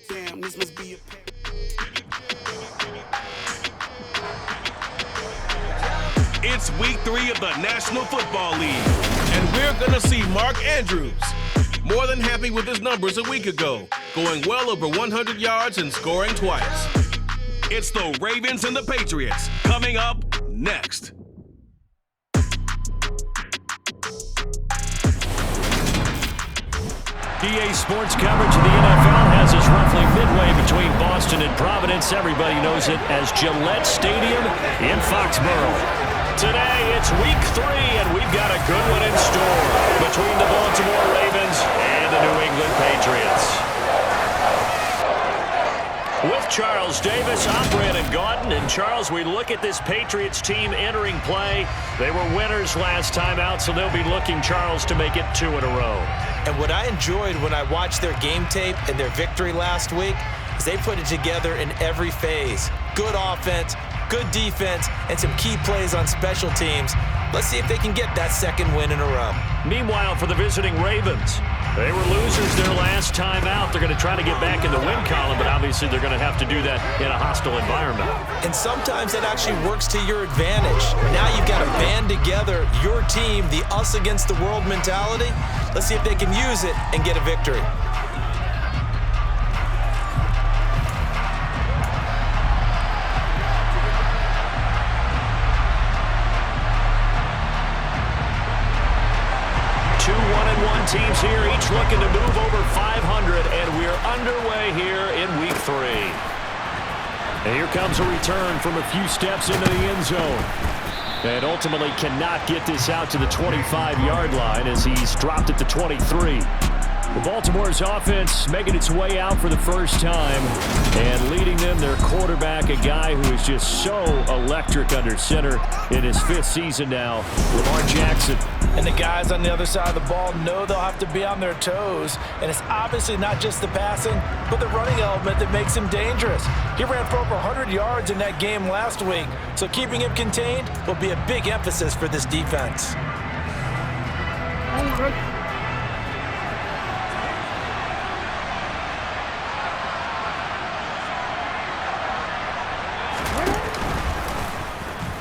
Damn, this must be a It's week 3 of the National Football League, and we're going to see Mark Andrews. More than happy with his numbers a week ago, going well over 100 yards and scoring twice. It's the Ravens and the Patriots, coming up next. EA Sports coverage of the NFL has us roughly midway between Boston and Providence. Everybody knows it as Gillette Stadium in Foxborough. Today, it's week 3, and we've got a good one in store between the Baltimore Ravens and the New England Patriots. With Charles Davis, I'm Brandon Gaudin. And Charles, we look at this Patriots team entering play. They were winners last time out, so they'll be looking, Charles, to make it 2 in a row. And what I enjoyed when I watched their game tape and their victory last week is they put it together in every phase. Good offense, good defense, and some key plays on special teams. Let's see if they can get that second win in a row. Meanwhile, for the visiting Ravens, they were losers their last time out. They're going to try to get back in the win column, but obviously they're going to have to do that in a hostile environment. And sometimes that actually works to your advantage. Now you've got to band together your team, the us against the world mentality. Let's see if they can use it and get a victory. Teams here, each looking to move over 500, and we're underway here in week 3. And here comes a return from a few steps into the end zone. And ultimately cannot get this out to the 25-yard line as he's dropped at the 23. Baltimore's offense making its way out for the first time, and leading them, their quarterback, a guy who is just so electric under center in his 5th season now, Lamar Jackson. And the guys on the other side of the ball know they'll have to be on their toes. And it's obviously not just the passing, but the running element that makes him dangerous. He ran for over 100 yards in that game last week, so keeping him contained will be a big emphasis for this defense.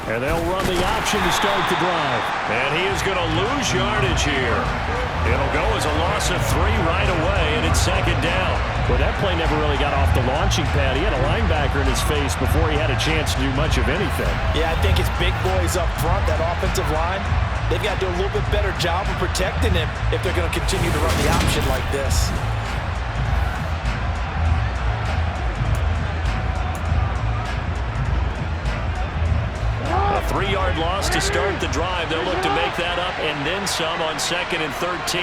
And they'll run the option to start the drive. And he is going to lose yardage here. It'll go as a loss of 3 right away, and it's 2nd down. Well, that play never really got off the launching pad. He had a linebacker in his face before he had a chance to do much of anything. Yeah, I think his big boys up front, that offensive line, they've got to do a little bit better job of protecting him if they're going to continue to run the option like this. A 3-yard loss to start the drive. They'll look to make that up and then some on 2nd and 13.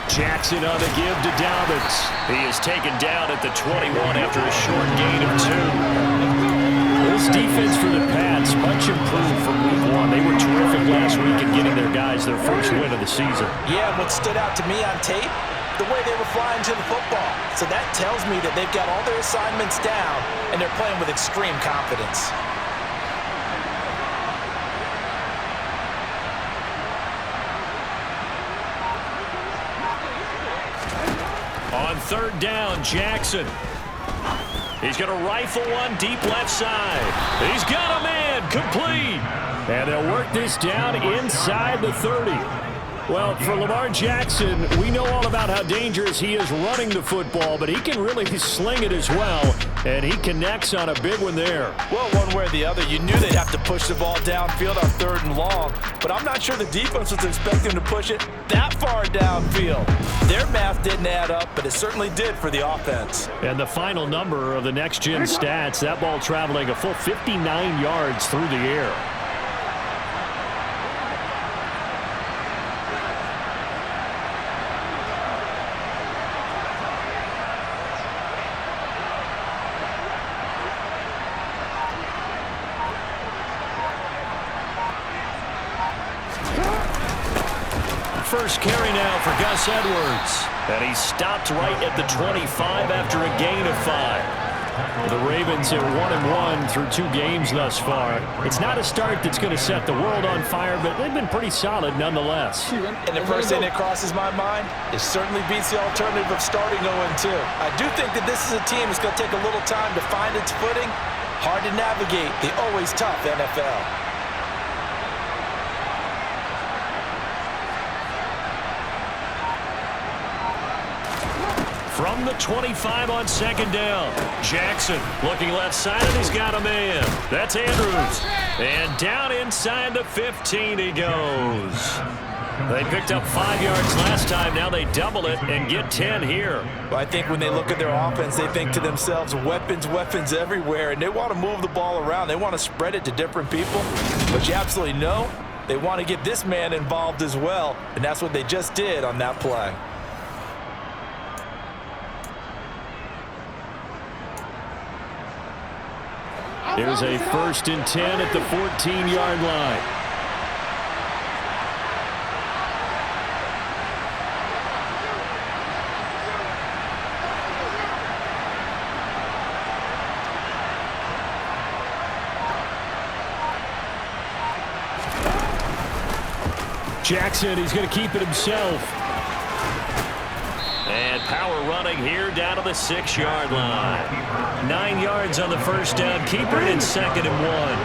Jackson on the give to Dobbins. He is taken down at the 21 after a short gain of 2. This defense for the Pats, much improved from week 1. They were terrific last week in getting their guys their first win of the season. Yeah, what stood out to me on tape, the way they were flying to the football. So that tells me that they've got all their assignments down, and they're playing with extreme confidence. On 3rd down, Jackson. He's going to rifle one deep left side. He's got a man, complete. And they'll work this down inside the 30. Well, for Lamar Jackson, we know all about how dangerous he is running the football, but he can really sling it as well, and he connects on a big one there. Well, one way or the other, you knew they'd have to push the ball downfield on 3rd and long, but I'm not sure the defense was expecting to push it that far downfield. Their math didn't add up, but it certainly did for the offense. And the final number of the next-gen stats, that ball traveling a full 59 yards through the air. first carry now for Gus Edwards. And he stopped right at the 25 after a gain of 5. The Ravens are 1-1 through 2 games thus far. It's not a start that's going to set the world on fire, but they've been pretty solid nonetheless. And the first thing that crosses my mind, it certainly beats the alternative of starting 0-2. I do think that this is a team that's going to take a little time to find its footing. Hard to navigate the always tough NFL. From the 25 on second down, Jackson looking left side, and he's got a man. That's Andrews. And down inside the 15 he goes. They picked up 5 yards last time. Now they double it and get 10 here. Well, I think when they look at their offense, they think to themselves, weapons, weapons everywhere, and they want to move the ball around. They want to spread it to different people. But you absolutely know they want to get this man involved as well, and that's what they just did on that play. Here's a 1st and 10 at the 14-yard line. Jackson, he's going to keep it himself. And power running here down to the 6-yard line. 9 yards on the first down. Keep it in 2nd and 1.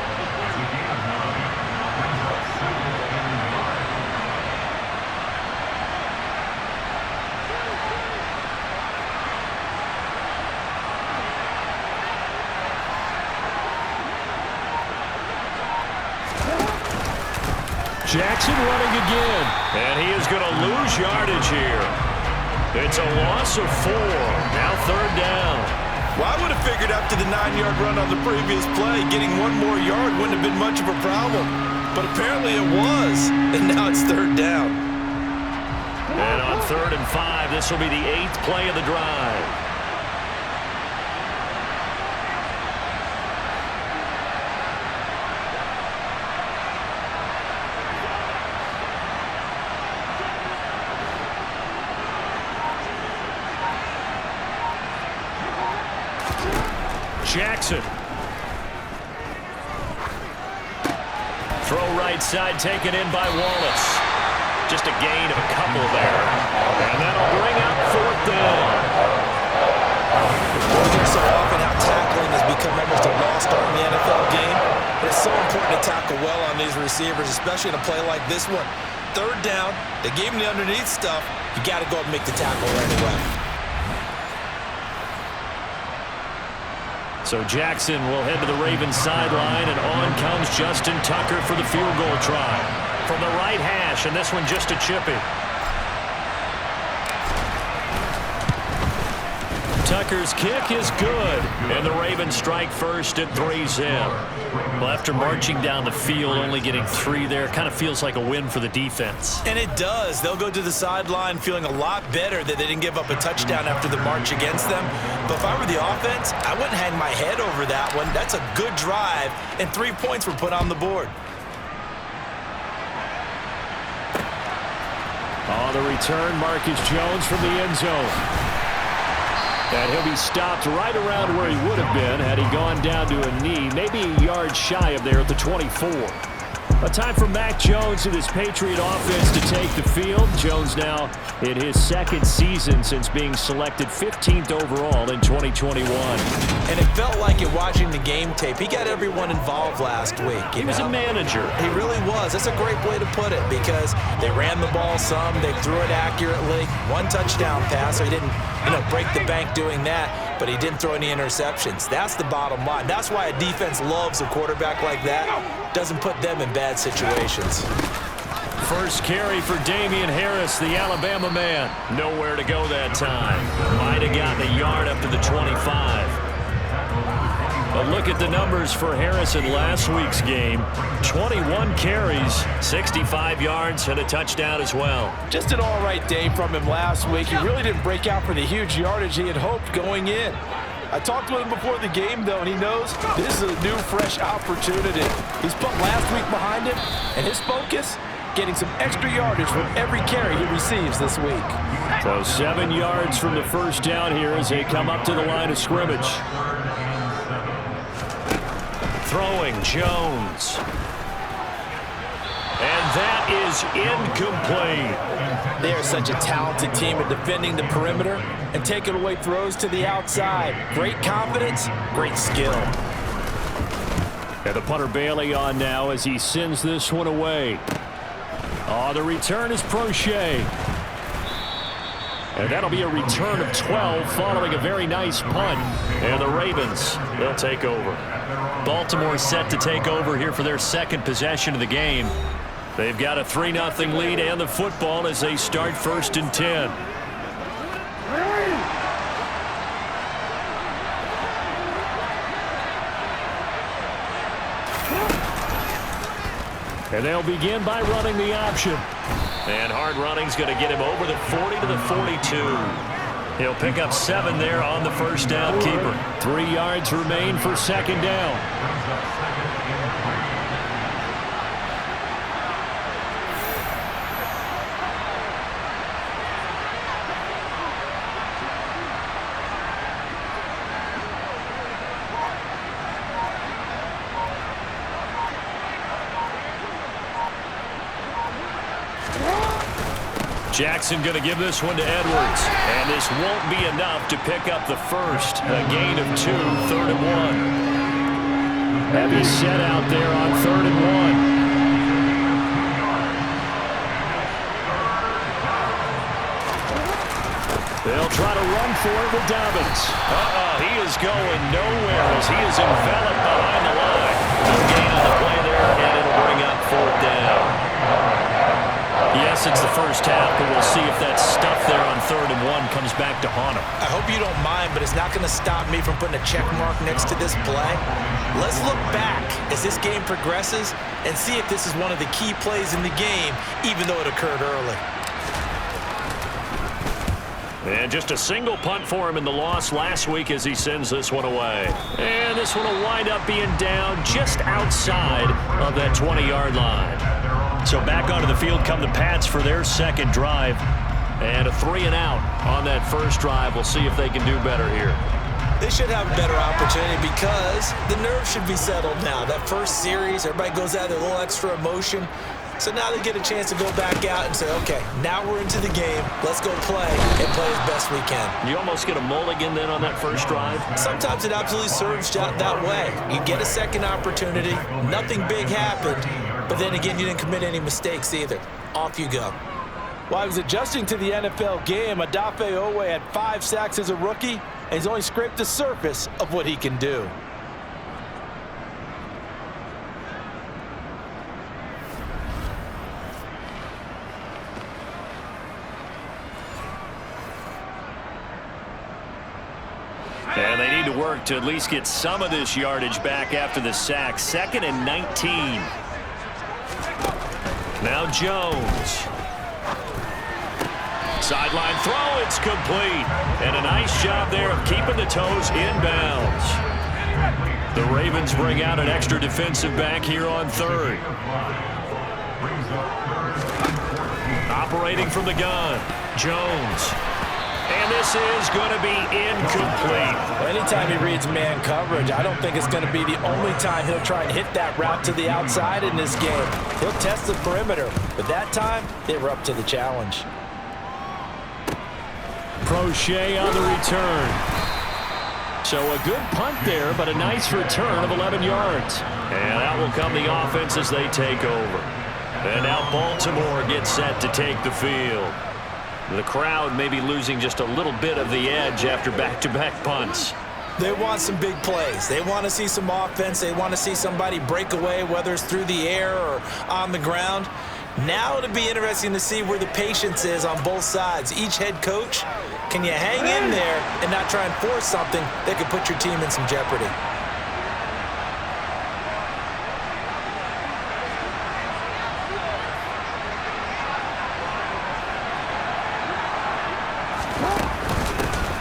Jackson running again. And he is going to lose yardage here. It's a loss of 4. Now 3rd down. Well, I would have figured after the 9-yard run on the previous play, getting 1 more yard wouldn't have been much of a problem. But apparently it was. And now it's 3rd down. And on 3rd and 5, this will be the 8th play of the drive. Jackson. Throw right side taken in by Wallace. Just a gain of a couple there. And that'll bring up 4th down. We hear so often how tackling has become almost a lost art in the NFL game. But it's so important to tackle well on these receivers, especially in a play like this one. 3rd down, they gave him the underneath stuff. You got to go and make the tackle right away. So Jackson will head to the Ravens sideline, and on comes Justin Tucker for the field goal try. From the right hash, and this one just a chippy. Tucker's kick is good, and the Ravens strike first at 3-0. Well, after marching down the field, only getting 3 there, kind of feels like a win for the defense. And it does. They'll go to the sideline feeling a lot better that they didn't give up a touchdown after the march against them. But if I were the offense, I wouldn't hang my head over that one. That's a good drive, and 3 points were put on the board. On the return, Marcus Jones from the end zone. And he'll be stopped right around where he would have been had he gone down to a knee, maybe a yard shy of there at the 24. A time for Mac Jones and his Patriot offense to take the field. Jones now in his 2nd season since being selected 15th overall in 2021. And it felt like it watching the game tape. He got everyone involved last week. He was a manager. He really was. That's a great way to put it because they ran the ball some, they threw it accurately. 1 touchdown pass, so he didn't, break the bank doing that, but he didn't throw any interceptions. That's the bottom line. That's why a defense loves a quarterback like that. Doesn't put them in bad situations. First carry for Damian Harris, the Alabama man. Nowhere to go that time. Might have gotten a yard up to the 25. But look at the numbers for Harris in last week's game. 21 carries, 65 yards, and a touchdown as well. Just an all-right day from him last week. He really didn't break out for the huge yardage he had hoped going in. I talked to him before the game, though, and he knows this is a new, fresh opportunity. He's put last week behind him, and his focus getting some extra yardage from every carry he receives this week. So 7 yards from the first down here as they come up to the line of scrimmage. Throwing Jones. And that is incomplete. They are such a talented team at defending the perimeter and taking away throws to the outside. Great confidence, great skill. And the punter Bailey on now as he sends this one away. Oh, the return is Prochet. And that'll be a return of 12 following a very nice punt. And the Ravens, they'll take over. Baltimore set to take over here for their second possession of the game. They've got a 3-0 lead and the football as they start 1st and 10. And they'll begin by running the option. And hard running's going to get him over the 40 to the 42. He'll pick up 7 there on the first down keeper. 3 yards remain for second down. Jackson going to give this one to Edwards. And this won't be enough to pick up the first. A gain of 2, 3rd and 1. Heavy set out there on 3rd and 1. They'll try to run for it with Dobbins. He is going nowhere as he is enveloped behind the line. No gain on the play there, and it'll bring up 4th down. Yes, it's the first half, but we'll see if that stuff there on 3rd and 1 comes back to haunt him. I hope you don't mind, but it's not going to stop me from putting a check mark next to this play. Let's look back as this game progresses and see if this is one of the key plays in the game, even though it occurred early. And just a single punt for him in the loss last week as he sends this one away. And this one will wind up being down just outside of that 20-yard line. So back onto the field come the Pats for their second drive. And a 3-and-out on that first drive. We'll see if they can do better here. They should have a better opportunity because the nerves should be settled now. That first series, everybody goes out with a little extra emotion. So now they get a chance to go back out and say, okay, now we're into the game. Let's go play and play as best we can. You almost get a mulligan then on that first drive? Sometimes it absolutely serves that way. You get a second opportunity. Nothing big happened. But then again, you didn't commit any mistakes either. Off you go. While he was adjusting to the NFL game, Odafe Oweh had 5 sacks as a rookie, and he's only scraped the surface of what he can do. And they need to work to at least get some of this yardage back after the sack. 2nd and 19. Now Jones. Sideline throw, it's complete. And a nice job there of keeping the toes inbounds. The Ravens bring out an extra defensive back here on 3rd. Operating from the gun, Jones. And this is going to be incomplete. Anytime he reads man coverage, I don't think it's going to be the only time he'll try and hit that route to the outside in this game. He'll test the perimeter, but that time, they were up to the challenge. Prochet on the return. So a good punt there, but a nice return of 11 yards. And out will come the offense as they take over. And now Baltimore gets set to take the field. The crowd may be losing just a little bit of the edge after back-to-back punts. They want some big plays. They want to see some offense. They want to see somebody break away, whether it's through the air or on the ground. Now it'll be interesting to see where the patience is on both sides. Each head coach, can you hang in there and not try and force something that could put your team in some jeopardy?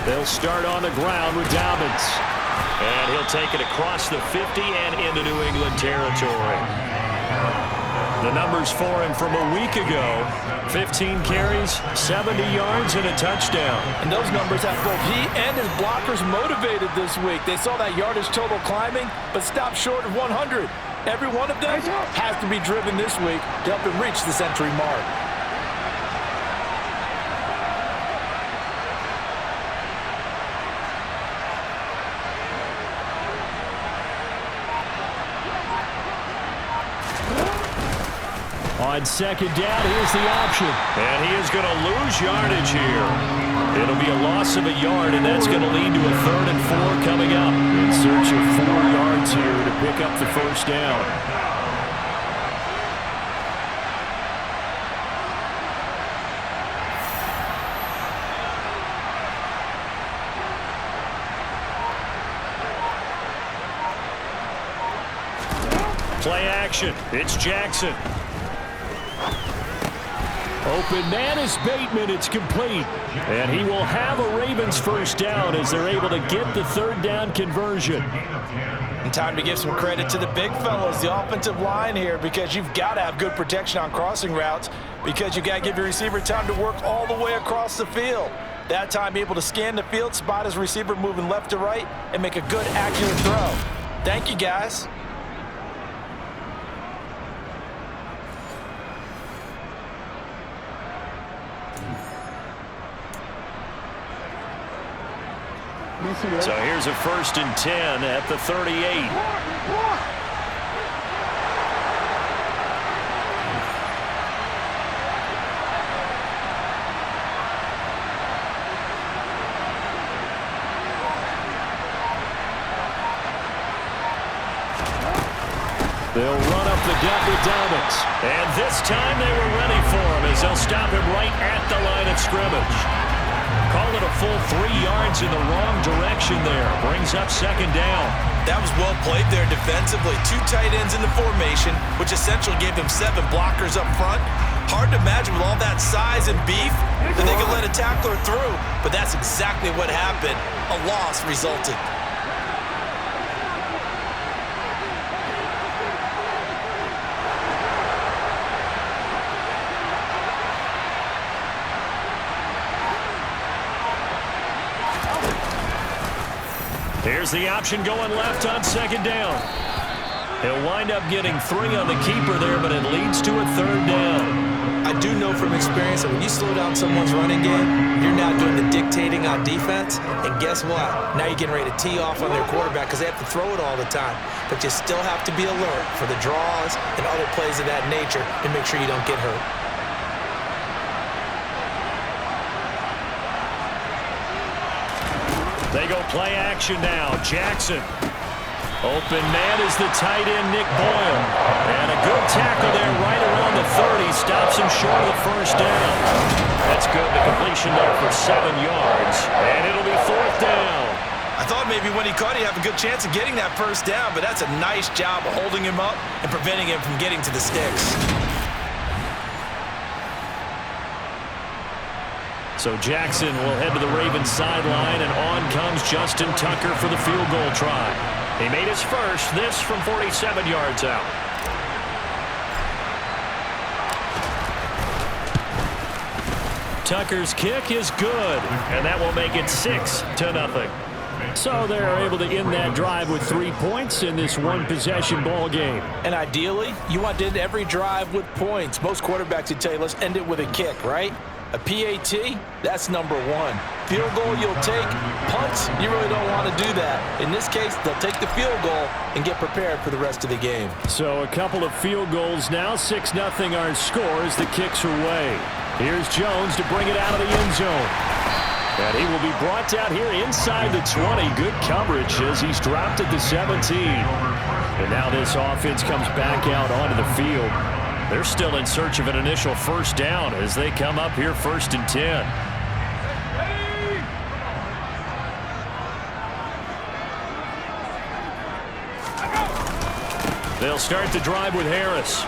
They'll start on the ground with Dobbins. And he'll take it across the 50 and into New England territory. The numbers for him from a week ago: 15 carries, 70 yards, and a touchdown. And those numbers have both he and his blockers motivated this week. They saw that yardage total climbing, but stopped short of 100. Every one of them has to be driven this week to help him reach the century mark. On second down, here's the option. And he is going to lose yardage here. It'll be a loss of a yard, and that's going to lead to a 3rd and 4 coming up. In search of 4 yards here to pick up the first down. Play action. It's Jackson. Open man is Bateman. It's complete. And he will have a Ravens first down as they're able to get the 3rd down conversion. And time to give some credit to the big fellas, the offensive line here, because you've got to have good protection on crossing routes, because you've got to give your receiver time to work all the way across the field. That time able to scan the field, spot his receiver moving left to right, and make a good, accurate throw. Thank you, guys. So here's a 1st and 10 at the 38. They'll run up the gut with Dobbins. And this time they were ready for him as they'll stop him right at the line of scrimmage. Call it a full 3 yards in the wrong direction there. Brings up 2nd down. That was well played there defensively. 2 tight ends in the formation, which essentially gave them 7 blockers up front. Hard to imagine with all that size and beef that they could let a tackler through, but that's exactly what happened. A loss resulted. Here's the option going left on 2nd down. He'll wind up getting 3 on the keeper there, but it leads to a 3rd down. I do know from experience that when you slow down someone's running game, you're now doing the dictating on defense. And guess what? Now you're getting ready to tee off on their quarterback because they have to throw it all the time. But you still have to be alert for the draws and other plays of that nature to make sure you don't get hurt. They go play action now. Jackson. Open man is the tight end, Nick Boyle. And a good tackle there right around the 30. Stops him short of the first down. That's good. The completion there for 7 yards. And it'll be 4th down. I thought maybe when he caught, he'd have a good chance of getting that first down, but that's a nice job of holding him up and preventing him from getting to the sticks. So Jackson will head to the Ravens sideline, and on comes Justin Tucker for the field goal try. He made his first, this from 47 yards out. Tucker's kick is good, and that will make it 6-0. So they're able to end that drive with 3 points in this one-possession ball game. And ideally, you want to end every drive with points. Most quarterbacks would tell you, let's end it with a kick, right? A PAT, that's number 1. Field goal you'll take. Punts, you really don't want to do that. In this case, they'll take the field goal and get prepared for the rest of the game. So a couple of field goals now. 6-0 our score as the kicks are away. Here's Jones to bring it out of the end zone. And he will be brought down here inside the 20. Good coverage as he's dropped at the 17. And now this offense comes back out onto the field. They're still in search of an initial first down as they come up here 1st and 10. They'll start the drive with Harris.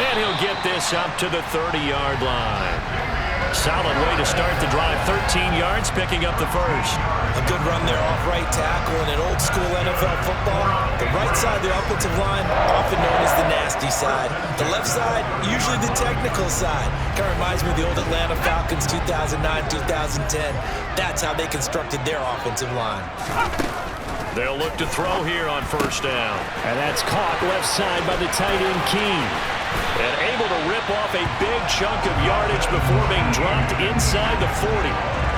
And he'll get this up to the 30-yard line. Solid way to start the drive. 13 yards, picking up the first. A good run there off right tackle in an old-school NFL football. The right side of the offensive line, often known as the nasty side. The left side, usually the technical side. Kind of reminds me of the old Atlanta Falcons 2009-2010. That's how they constructed their offensive line. They'll look to throw here on first down. And that's caught left side by the tight end, Keene. And able to rip off a big chunk of yardage before being dropped inside the 40.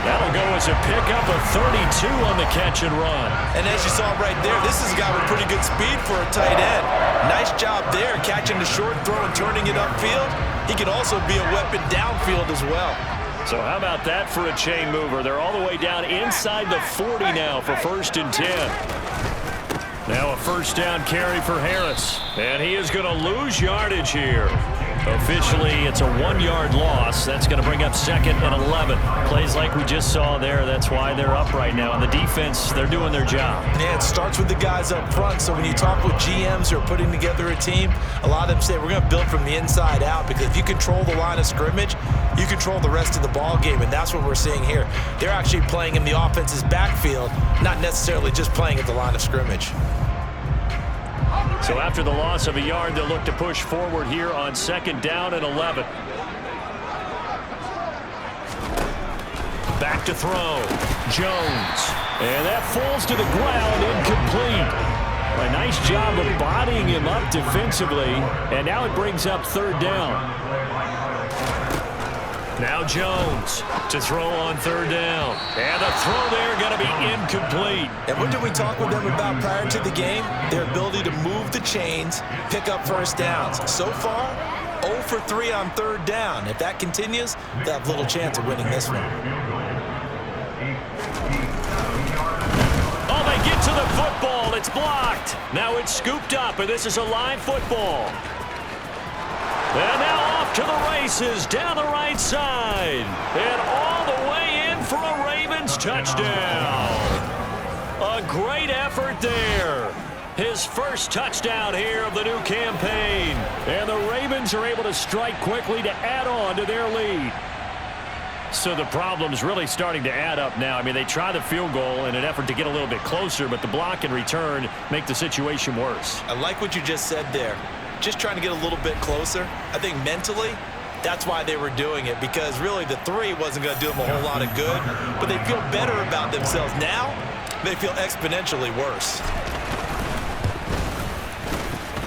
That'll go as a pickup of 32 on the catch and run. And as you saw right there, this is a guy with pretty good speed for a tight end. Nice job there, catching the short throw and turning it upfield. He can also be a weapon downfield as well. So how about that for a chain mover? They're all the way down inside the 40 now for 1st and 10. Now a first down carry for Harris. And he is going to lose yardage here. Officially, it's a 1-yard loss. That's going to bring up 2nd and 11. Plays like we just saw there. That's why they're up right now. And the defense, they're doing their job. Yeah, it starts with the guys up front. So when you talk with GMs who are putting together a team, a lot of them say we're going to build from the inside out, because if you control the line of scrimmage, you control the rest of the ball game, and that's what we're seeing here. They're actually playing in the offense's backfield, not necessarily just playing at the line of scrimmage. So after the loss of a yard, they'll look to push forward here on 2nd down and 11. Back to throw. Jones. And that falls to the ground, incomplete. A nice job of bodying him up defensively, and now it brings up 3rd down. Now Jones to throw on 3rd down. And the throw there going to be incomplete. And what did we talk with them about prior to the game? Their ability to move the chains, pick up first downs. So far, 0 for 3 on 3rd down. If that continues, they'll have little chance of winning this one. Oh, they get to the football. It's blocked. Now it's scooped up, and this is a live football. And now off to the races down the right side. And all the way in for a Ravens touchdown. A great effort there. His first touchdown here of the new campaign. And the Ravens are able to strike quickly to add on to their lead. So the problem's really starting to add up now. I mean, they try the field goal in an effort to get a little bit closer, but the block and return make the situation worse. I like what you just said there. Just trying to get a little bit closer. I think mentally, that's why they were doing it, because really the 3 wasn't going to do them a whole lot of good, but they feel better about themselves. Now, they feel exponentially worse.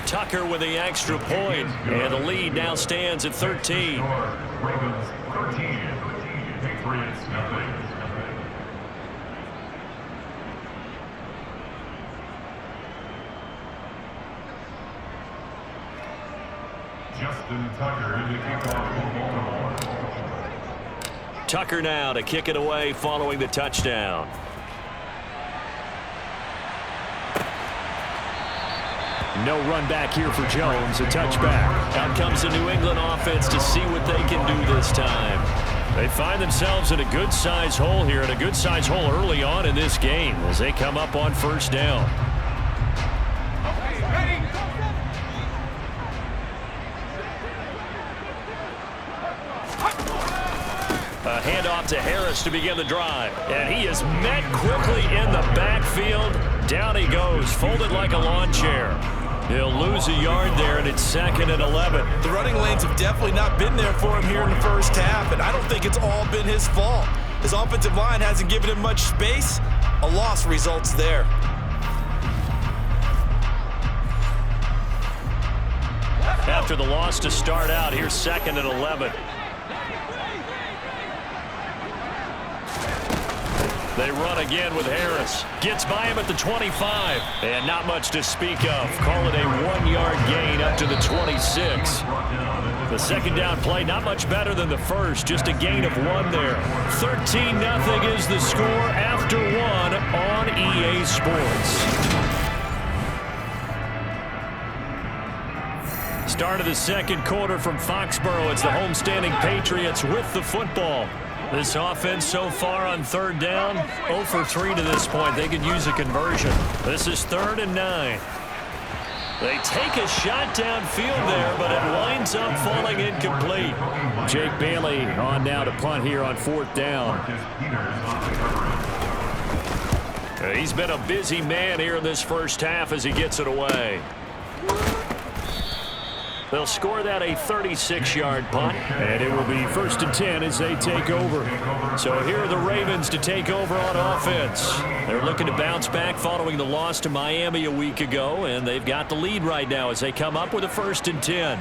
Tucker with the extra point, and the lead now stands at 13. Ravens 13, Patriots nothing. Justin Tucker in the kickoff for Baltimore. Tucker now to kick it away following the touchdown. No run back here for Jones. A touchback. Out comes the New England offense to see what they can do this time. They find themselves in a good-sized hole here, and a good-sized hole early on in this game as they come up on 1st down. A handoff to Harris to begin the drive. And he is met quickly in the backfield. Down he goes, folded like a lawn chair. He'll lose a yard there, and it's 2nd and 11. The running lanes have definitely not been there for him here in the first half, and I don't think it's all been his fault. His offensive line hasn't given him much space. A loss results there. After the loss to start out, here's 2nd and 11. They run again with Harris. Gets by him at the 25. And not much to speak of. Call it a 1-yard gain up to the 26. The 2nd down play, not much better than the first. Just a gain of 1 there. 13-0 is the score after 1 on EA Sports. Start of the 2nd quarter from Foxborough. It's the homestanding Patriots with the football. This offense so far on 3rd down, 0 for 3 to this point. They could use a conversion. This is 3rd and 9. They take a shot downfield there, but it winds up falling incomplete. Jake Bailey on now to punt here on 4th down. He's been a busy man here in this first half as he gets it away. They'll score that a 36-yard punt, and it will be 1st and 10 as they take over. So here are the Ravens to take over on offense. They're looking to bounce back following the loss to Miami a week ago, and they've got the lead right now as they come up with a 1st and 10.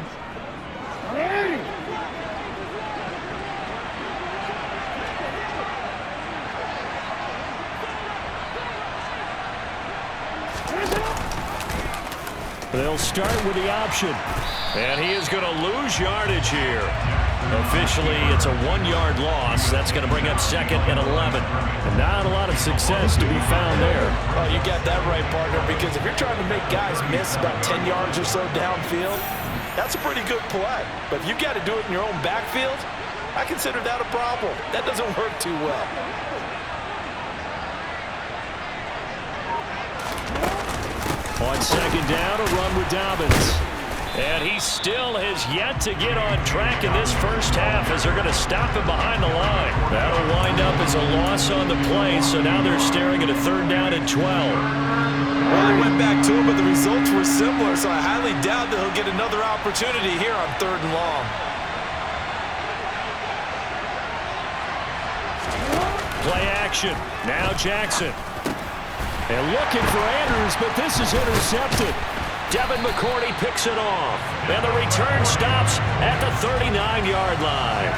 They'll start with the option. And he is going to lose yardage here. Officially, it's a 1-yard loss. That's going to bring up 2nd and 11. And not a lot of success to be found there. Oh, you got that right, partner, because if you're trying to make guys miss about 10 yards or so downfield, that's a pretty good play. But if you've got to do it in your own backfield, I consider that a problem. That doesn't work too well. On 2nd down, a run with Dobbins. And he still has yet to get on track in this first half as they're going to stop him behind the line. That'll wind up as a loss on the play, so now they're staring at a 3rd down and 12. Well, they went back to him, but the results were similar, so I highly doubt that he'll get another opportunity here on 3rd and long. Play action. Now Jackson. And looking for Andrews, but this is intercepted. Devin McCourty picks it off. And the return stops at the 39-yard line.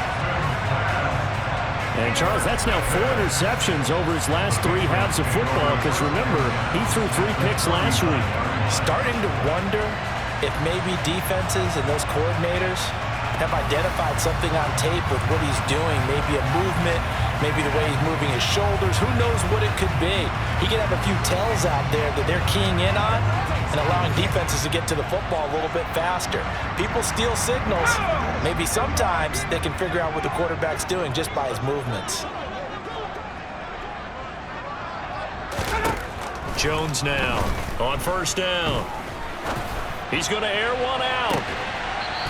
And, Charles, that's now 4 interceptions over his last 3 halves of football, because, remember, he threw 3 picks last week. Starting to wonder if maybe defenses and those coordinators have identified something on tape with what he's doing, maybe a movement, maybe the way he's moving his shoulders. Who knows what it could be? He could have a few tells out there that they're keying in on and allowing defenses to get to the football a little bit faster. People steal signals. Maybe sometimes they can figure out what the quarterback's doing just by his movements. Jones now on 1st down. He's going to air one out.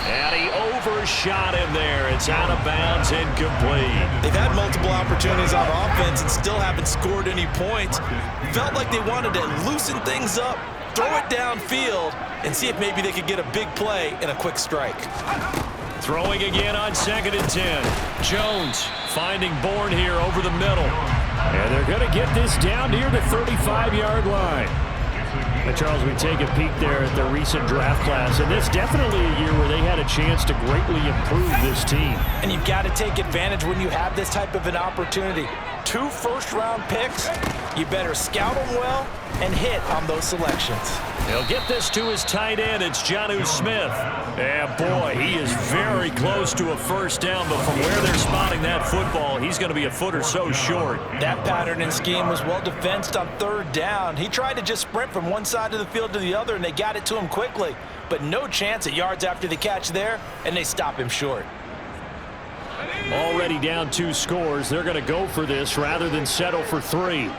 And he overshot him there. It's out of bounds, incomplete. They've had multiple opportunities on offense and still haven't scored any points. Felt like they wanted to loosen things up, throw it downfield, and see if maybe they could get a big play and a quick strike. Throwing again on 2nd and 10. Jones finding Bourne here over the middle. And they're going to get this down near the 35-yard line. Charles, we take a peek there at the recent draft class, and this definitely a year where they had a chance to greatly improve this team. And you've got to take advantage when you have this type of an opportunity. 2 first-round picks, you better scout them well and hit on those selections. He'll get this to his tight end. It's Jonnu Smith. And, boy, he is very close to a 1st down, but from where they're spotting that football, he's going to be a foot or so short. That pattern and scheme was well defensed on 3rd down. He tried to just sprint from one side of the field to the other, and they got it to him quickly. But no chance at yards after the catch there, and they stop him short. Already down 2 scores. They're going to go for this rather than settle for 3.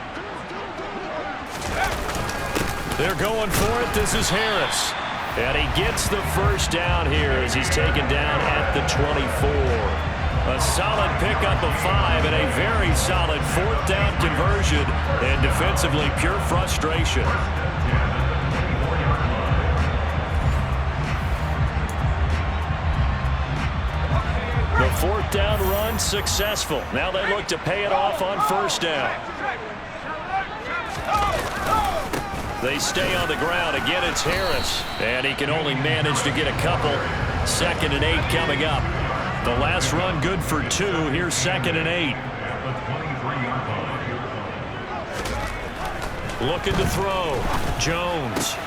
They're going for it. This is Harris. And he gets the 1st down here as he's taken down at the 24. A solid pickup of 5 and a very solid 4th down conversion. And defensively, pure frustration. The 4th down run successful. Now they look to pay it off on 1st down. They stay on the ground. Again, it's Harris. And he can only manage to get a couple. 2nd and 8 coming up. The last run good for 2. Here's 2nd and 8. Looking to throw. Jones.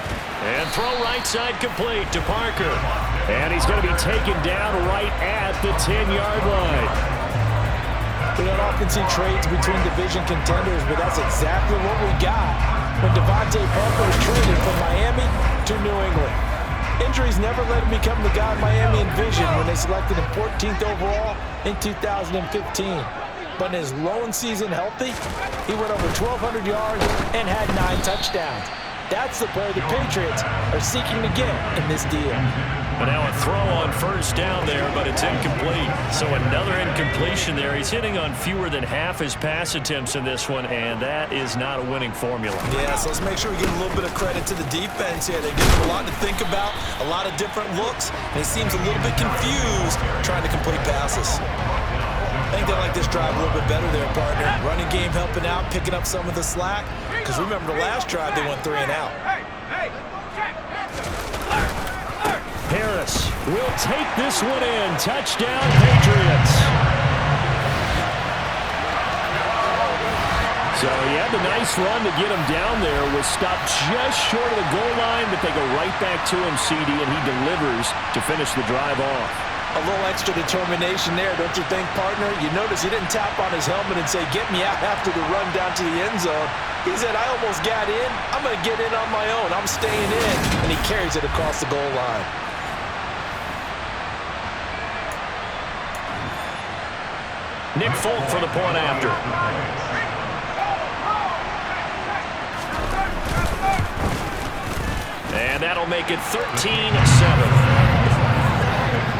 And throw right side complete to Parker. And he's going to be taken down right at the 10-yard line. We don't often see trades between division contenders, but that's exactly what we got when Devontae Parker was traded from Miami to New England. Injuries never let him become the guy Miami envisioned when they selected him 14th overall in 2015. But in his lone season healthy, he went over 1,200 yards and had 9 touchdowns. That's the player the Patriots are seeking to get in this deal. But now a throw on first down there, but it's incomplete. So another incompletion there. He's hitting on fewer than half his pass attempts in this one, and that is not a winning formula. Yeah, so let's make sure we give a little bit of credit to the defense here. They give him a lot to think about, a lot of different looks, and he seems a little bit confused trying to complete passes. I think they like this drive a little bit better there, partner. Running game helping out, picking up some of the slack. Because remember the last drive, they went 3 and out. Harris will take this one in. Touchdown, Patriots. So he had the nice run to get him down there. Was stopped just short of the goal line, but they go right back to him, CD, and he delivers to finish the drive off. A little extra determination there, don't you think, partner? You notice he didn't tap on his helmet and say, get me out after the run down to the end zone. He said, I almost got in. I'm going to get in on my own. I'm staying in. And he carries it across the goal line. Nick Folk for the point after. And that'll make it 13-7.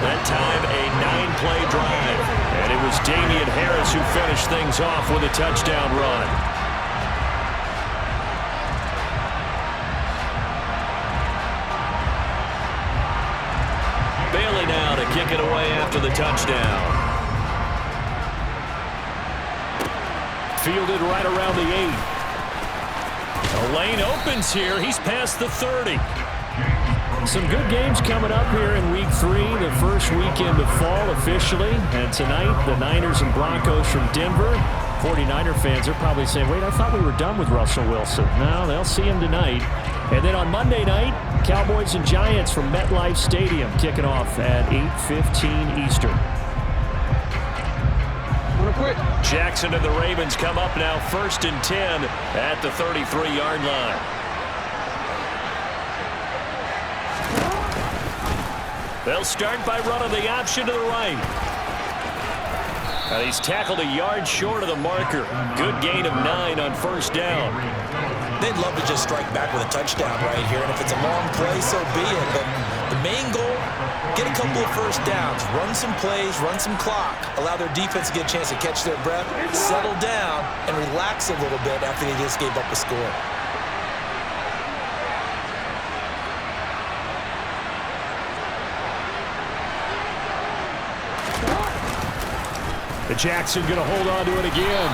That time, a 9-play drive. And it was Damian Harris who finished things off with a touchdown run. Bailey now to kick it away after the touchdown. Fielded right around the 8. The lane opens here. He's past the 30. Some good games coming up here in Week 3, the first weekend of fall officially. And tonight, the Niners and Broncos from Denver. 49er fans are probably saying, wait, I thought we were done with Russell Wilson. No, they'll see him tonight. And then on Monday night, Cowboys and Giants from MetLife Stadium kicking off at 8:15 Eastern. Jackson and the Ravens come up now 1st and 10 at the 33-yard line. They'll start by running the option to the right. And he's tackled a yard short of the marker. Good gain of 9 on first down. They'd love to just strike back with a touchdown right here, and if it's a long play, so be it. But the main goal, get a couple of first downs, run some plays, run some clock, allow their defense to get a chance to catch their breath, settle down, and relax a little bit after they just gave up a score. Jackson going to hold on to it again.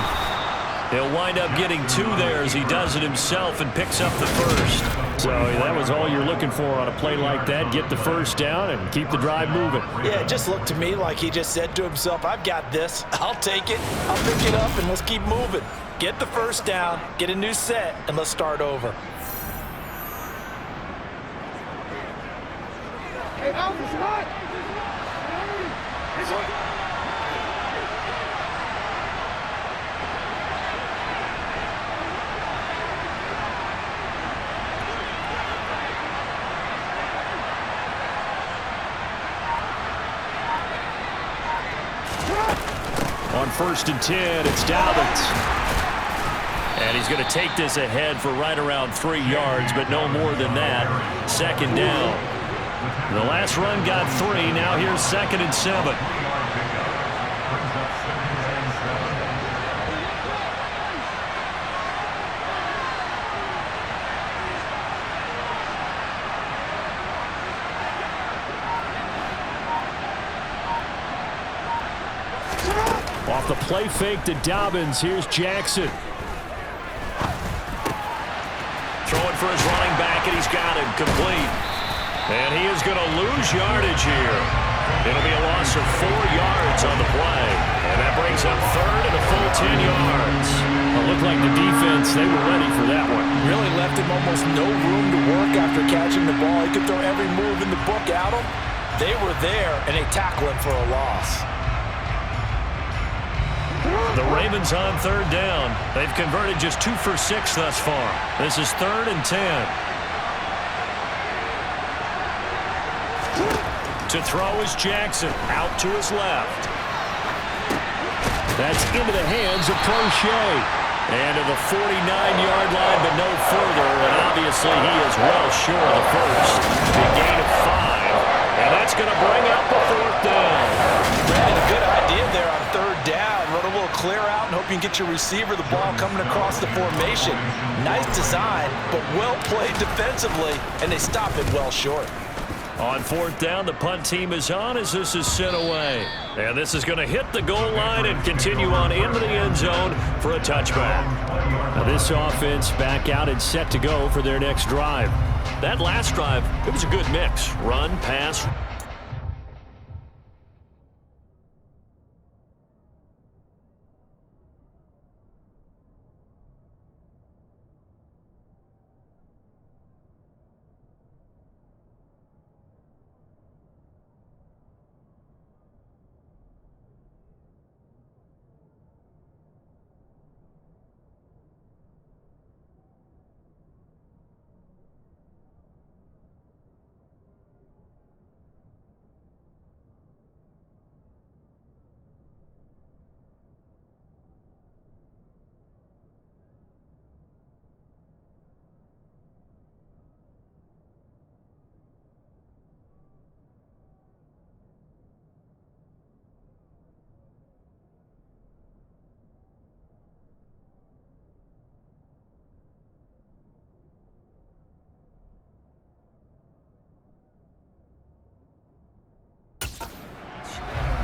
He'll wind up getting 2 there as he does it himself and picks up the first. So that was all you're looking for on a play like that. Get the first down and keep the drive moving. Yeah, it just looked to me like he just said to himself, I've got this. I'll take it. I'll pick it up, and let's keep moving. Get the first down, get a new set, and let's start over. Hey, On 1st and 10, it's Dobbins. And he's going to take this ahead for right around 3 yards, but no more than that. 2nd down. The last run got 3. Now here's 2nd and 7. Off the play fake to Dobbins. Here's Jackson. Throwing for his running back, and he's got him complete. And he is going to lose yardage here. It'll be a loss of 4 yards on the play. And that brings up 3rd and a full 10 yards. It looked like the defense, they were ready for that one. Really left him almost no room to work after catching the ball. He could throw every move in the book at him. They were there, and they tackle him for a loss. The Ravens on 3rd down. They've converted just 2 for 6 thus far. This is 3rd and 10. To throw is Jackson. Out to his left. That's into the hands of Crochet. And to the 49-yard line, but no further. And obviously he is well short of the first. Big gain of 5. And that's going to bring up the 4th down. Brandon, a good idea there on 3rd down. Run a little clear out and hope you can get your receiver the ball coming across the formation. Nice design, but well played defensively, and they stop it well short. On 4th down, the punt team is on as this is sent away. And this is going to hit the goal line and continue on into the end zone for a touchback. Now this offense back out and set to go for their next drive. That last drive, it was a good mix. Run, pass.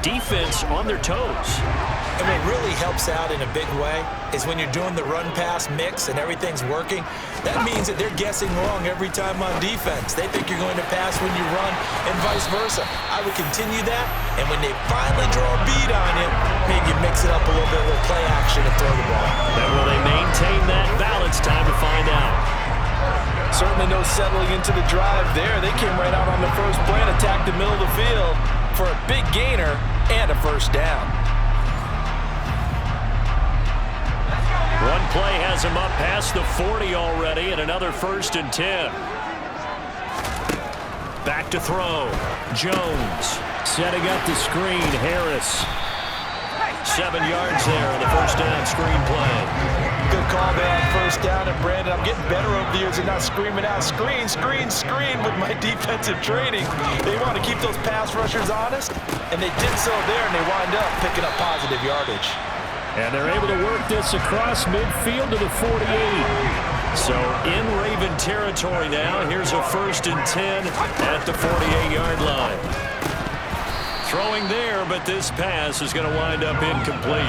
Defense on their toes. And what really helps out in a big way is when you're doing the run-pass mix and everything's working, that means that they're guessing wrong every time on defense. They think you're going to pass when you run and vice versa. I would continue that, and when they finally draw a bead on you, maybe you mix it up a little bit with play action and throw the ball. But will they maintain that balance? Time to find out. Certainly no settling into the drive there. They came right out on the first play and attacked the middle of the field for a big gainer and a 1st down. One play has him up past the 40 already, and another 1st and 10. Back to throw. Jones setting up the screen. Harris. 7 yards there on the 1st down screen play. Good call there on 1st down, and Brandon, I'm getting better over the years and not screaming out, screen, screen, screen with my defensive training. They want to keep those pass rushers honest, and they did so there, and they wind up picking up positive yardage. And they're able to work this across midfield to the 48. So in Raven territory now. Here's a 1st and 10 at the 48-yard line. Throwing there, but this pass is going to wind up incomplete.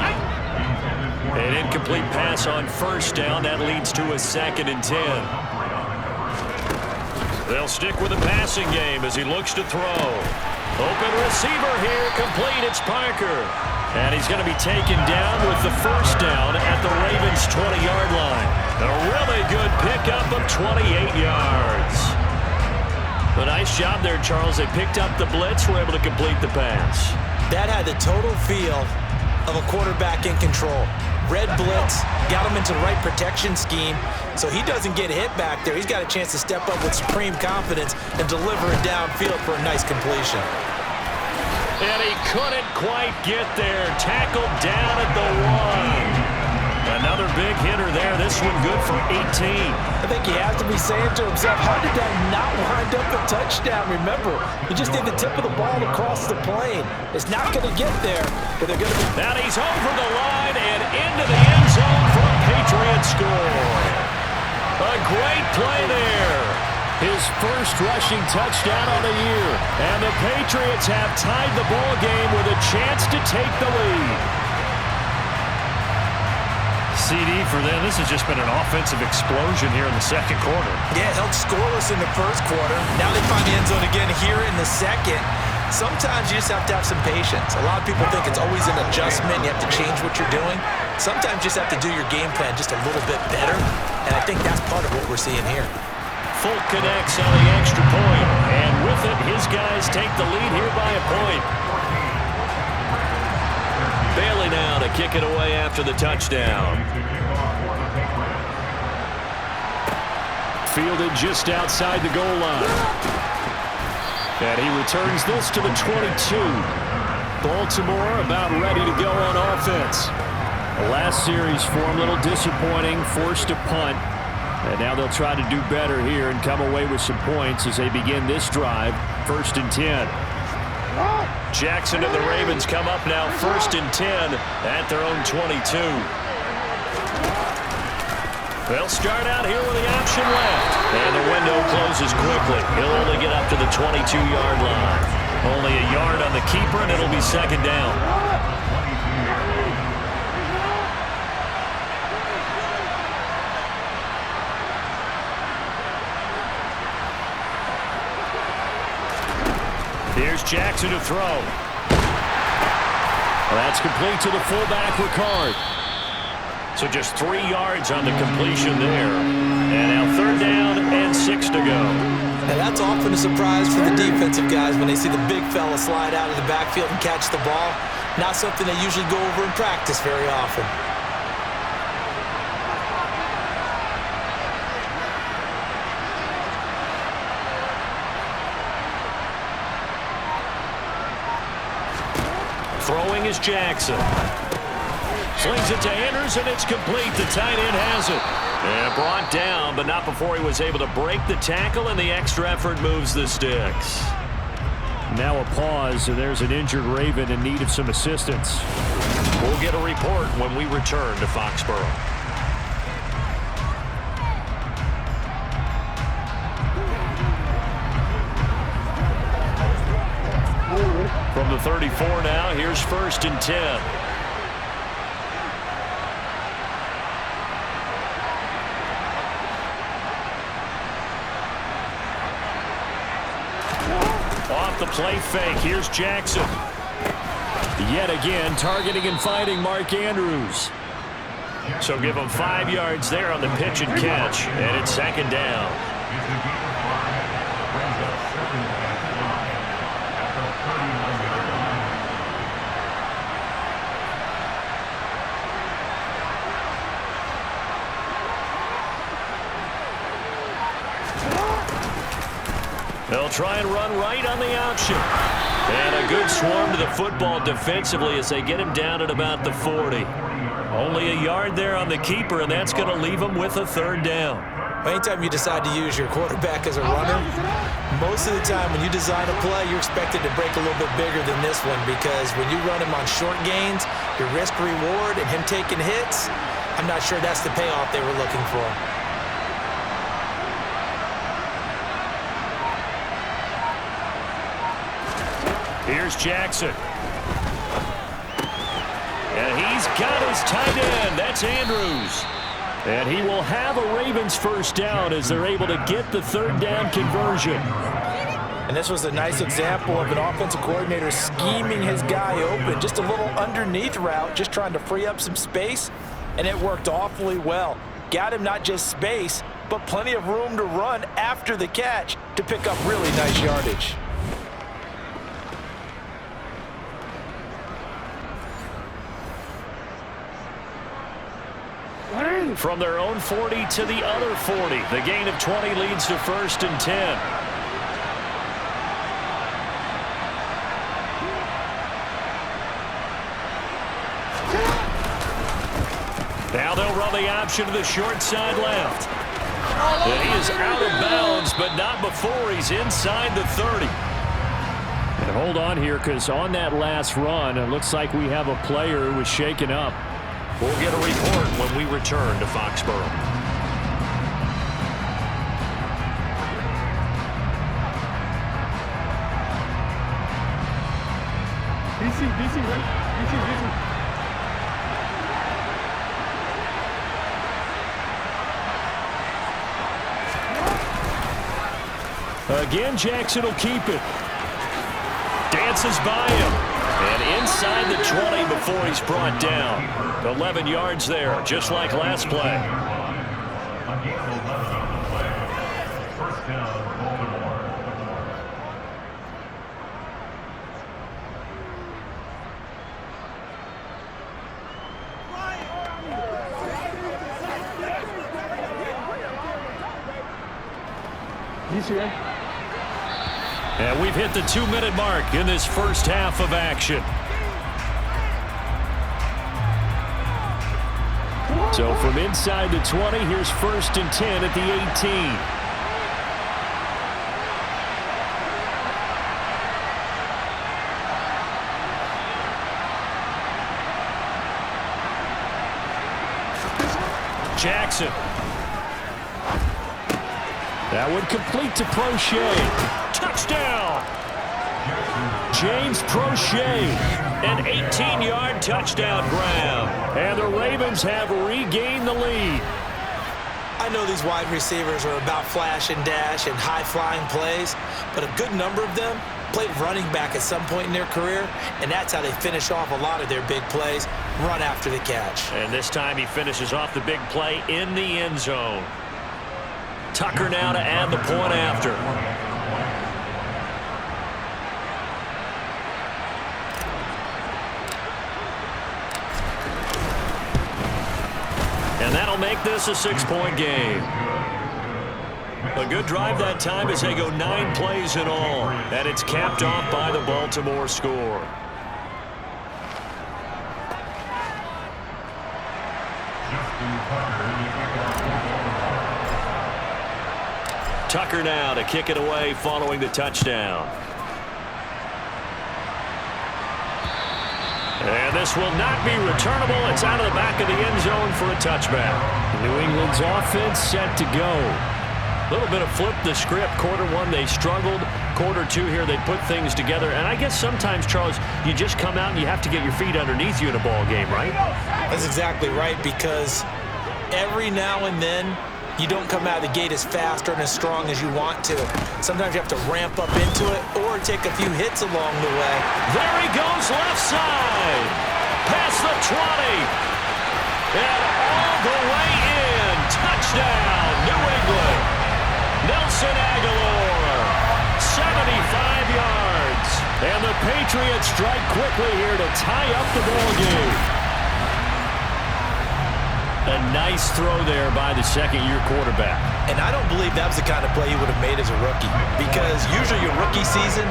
An incomplete pass on 1st down. That leads to a 2nd and 10. They'll stick with the passing game as he looks to throw. Open receiver here, complete. It's Parker. And he's going to be taken down with the 1st down at the Ravens' 20-yard line. A really good pickup of 28 yards. A nice job there, Charles. They picked up the blitz, were able to complete the pass. That had the total feel of a quarterback in control. Red blitz, got him into the right protection scheme, so he doesn't get hit back there. He's got a chance to step up with supreme confidence and deliver it downfield for a nice completion. And he couldn't quite get there. Tackled down at the 1. Another big hitter there. This one good for 18. I think he has to be saying to himself, how did that not wind up a touchdown? Remember, he just did the tip of the ball across the plane. It's not going to get there, but they're going to be... Now he's over the line and into the end zone for a Patriots score. A great play there. His first rushing touchdown of the year. And the Patriots have tied the ball game with a chance to take the lead. CD for them. This has just been an offensive explosion here in the 2nd quarter. Yeah, held scoreless in the 1st quarter. Now they find the end zone again here in the 2nd. Sometimes you just have to have some patience. A lot of people think it's always an adjustment. You have to change what you're doing. Sometimes you just have to do your game plan just a little bit better. And I think that's part of what we're seeing here. Folk connects on the extra point. And with it, his guys take the lead here by a point. Bailey now to kick it away after the touchdown. Fielded just outside the goal line. And he returns this to the 22. Baltimore about ready to go on offense. The last series for him, a little disappointing, forced a punt. And now they'll try to do better here and come away with some points as they begin this drive, 1st and 10. Jackson and the Ravens come up now 1st and 10 at their own 22. They'll start out here with the option left. And the window closes quickly. He'll only get up to the 22-yard line. Only a yard on the keeper, and it'll be 2nd down. Here's Jackson to throw. That's complete to the fullback, Ricard. So just 3 yards on the completion there. And now 3rd down and 6 to go. Now that's often a surprise for the defensive guys when they see the big fella slide out of the backfield and catch the ball. Not something they usually go over in practice very often. Throwing is Jackson. Slings it to Andrews, and it's complete. The tight end has it. And brought down, but not before he was able to break the tackle, and the extra effort moves the sticks. Now a pause, and there's an injured Raven in need of some assistance. We'll get a report when we return to Foxborough. From the 34 now, here's 1st and 10. Off the play fake, here's Jackson. Yet again, targeting and finding Mark Andrews. So give him 5 yards there on the pitch and catch, and it's 2nd down. They'll try and run right on the option. And a good swarm to the football defensively as they get him down at about the 40. Only a yard there on the keeper, and that's going to leave him with a 3rd down. Anytime you decide to use your quarterback as a runner, most of the time when you design a play, you're expected to break a little bit bigger than this one, because when you run him on short gains, your risk-reward and him taking hits, I'm not sure that's the payoff they were looking for. Here's Jackson. And he's got his tight end. That's Andrews. And he will have a Ravens 1st down as they're able to get the 3rd down conversion. And this was a nice example of an offensive coordinator scheming his guy open. Just a little underneath route, just trying to free up some space, and it worked awfully well. Got him not just space, but plenty of room to run after the catch to pick up really nice yardage. From their own 40 to the other 40. The gain of 20 leads to 1st and 10. Now they'll run the option to the short side left. And he is out of bounds, but not before he's inside the 30. And hold on here, because on that last run, it looks like we have a player who was shaken up. We'll get a report when we return to Foxborough. DC, right? Again, Jackson will keep it. Dances by him. And inside the 20 before he's brought down. 11 yards there, just like last play. First down, Baltimore. And we've hit the 2-minute mark in this first half of action. So from inside the 20, here's 1st and 10 at the 18. Jackson. That would complete to Prochet. Touchdown! James Prochet. An 18-yard touchdown grab. And the Ravens have regained the lead. I know these wide receivers are about flash and dash and high-flying plays, but a good number of them played running back at some point in their career, and that's how they finish off a lot of their big plays, run after the catch. And this time he finishes off the big play in the end zone. Tucker now to add the point after. And that'll make this a 6-point game. A good drive that time as they go 9 plays in all. And it's capped off by the Baltimore score. Tucker now to kick it away following the touchdown. And this will not be returnable. It's out of the back of the end zone for a touchback. New England's offense set to go. A little bit of flip the script. Quarter 1, they struggled. Quarter 2 here, they put things together. And I guess sometimes, Charles, you just come out and you have to get your feet underneath you in a ball game, right? That's exactly right, because every now and then, you don't come out of the gate as fast or as strong as you want to. Sometimes you have to ramp up into it or take a few hits along the way. There he goes, left side. Past the 20. And all the way in. Touchdown, New England. Nelson Aguilar, 75 yards. And the Patriots strike quickly here to tie up the ball game. A nice throw there by the second-year quarterback. And I don't believe that was the kind of play he would have made as a rookie, because usually your rookie season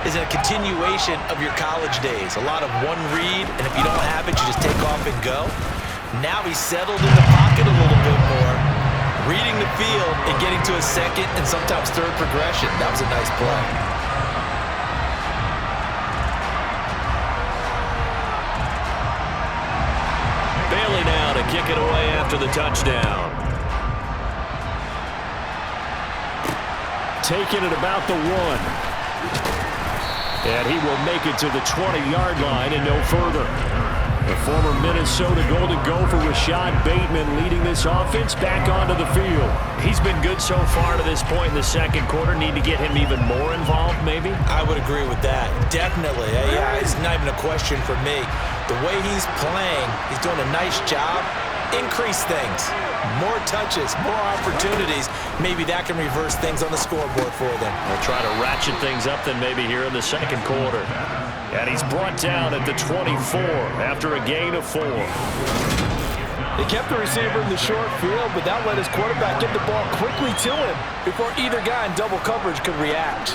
is a continuation of your college days. A lot of one read, and if you don't have it, you just take off and go. Now he's settled in the pocket a little bit more, reading the field and getting to a second and sometimes third progression. That was a nice play. Kick it away after the touchdown. Taking it about the 1. And he will make it to the 20-yard line and no further. The former Minnesota Golden Gopher Rashad Bateman leading this offense back onto the field. He's been good so far to this point in the second quarter. Need to get him even more involved, maybe? I would agree with that. Definitely. Yeah, it's not even a question for me. The way he's playing, he's doing a nice job. Increase things. More touches, more opportunities. Maybe that can reverse things on the scoreboard for them. They'll try to ratchet things up then maybe here in the second quarter. And he's brought down at the 24 after a gain of 4. They kept the receiver in the short field, but that let his quarterback get the ball quickly to him before either guy in double coverage could react.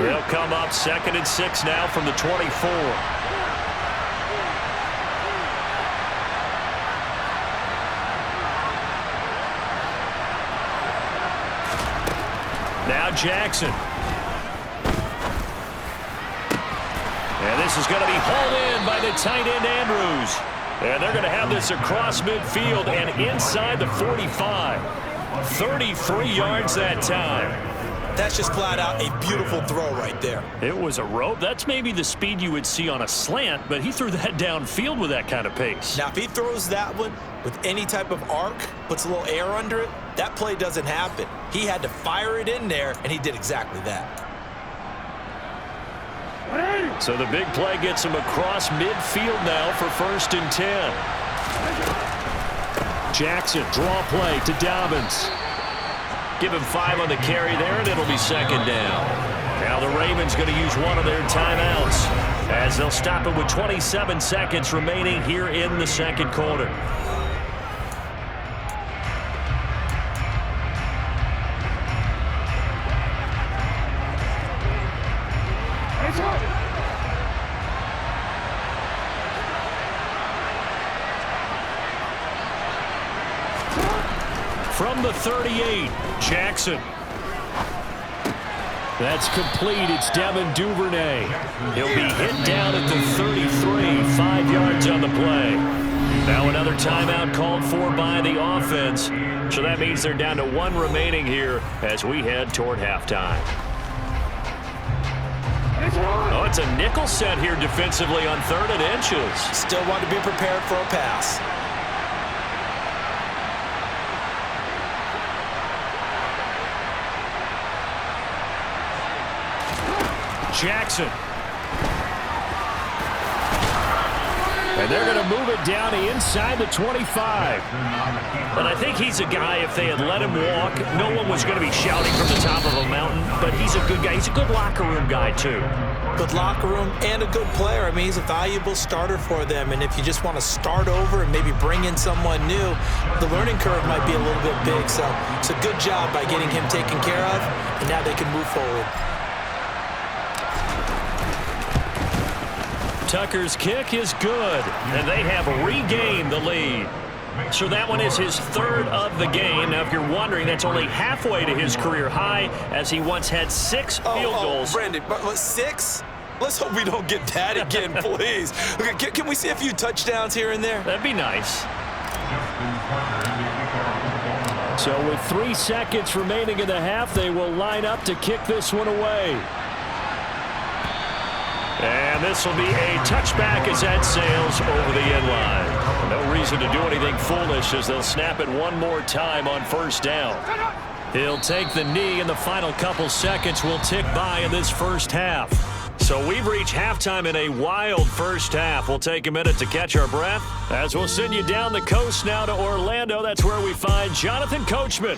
They'll come up 2nd and 6 now from the 24. Now Jackson. And this is going to be hauled in by the tight end Andrews. And they're going to have this across midfield and inside the 45. 33 yards that time. That's just flat out a beautiful throw right there. It was a rope. That's maybe the speed you would see on a slant, but he threw that downfield with that kind of pace. Now, if he throws that one with any type of arc, puts a little air under it, that play doesn't happen. He had to fire it in there, and he did exactly that. So the big play gets him across midfield now for 1st and 10. Jackson, draw play to Dobbins. Give him 5 on the carry there, and it'll be 2nd down. Now the Ravens going to use one of their timeouts as they'll stop it with 27 seconds remaining here in the second quarter. From the 38, Jackson. That's complete. It's Devin Duvernay. He'll be hit down at the 33, 5 yards on the play. Now another timeout called for by the offense. So that means they're down to 1 remaining here as we head toward halftime. Oh, it's a nickel set here defensively on 3rd and inches. Still want to be prepared for a pass. Jackson. And they're going to move it down inside the 25. But I think he's a guy, if they had let him walk, no one was going to be shouting from the top of a mountain. But he's a good guy. He's a good locker room guy, too. Good locker room and a good player. I mean, he's a valuable starter for them. And if you just want to start over and maybe bring in someone new, the learning curve might be a little bit big. So it's a good job by getting him taken care of. And now they can move forward. Tucker's kick is good, and they have regained the lead. So that one is his 3rd of the game. Now, if you're wondering, that's only halfway to his career high, as he once had 6 field goals. Brandon, 6? Let's hope we don't get that again, please. Okay, can we see a few touchdowns here and there? That'd be nice. So with 3 seconds remaining in the half, they will line up to kick this one away. And this will be a touchback as that sails over the end line. No reason to do anything foolish as they'll snap it one more time on 1st down. He'll take the knee, and the final couple seconds will tick by in this first half. So we've reached halftime in a wild first half. We'll take a minute to catch our breath as we'll send you down the coast now to Orlando. That's where we find Jonathan Coachman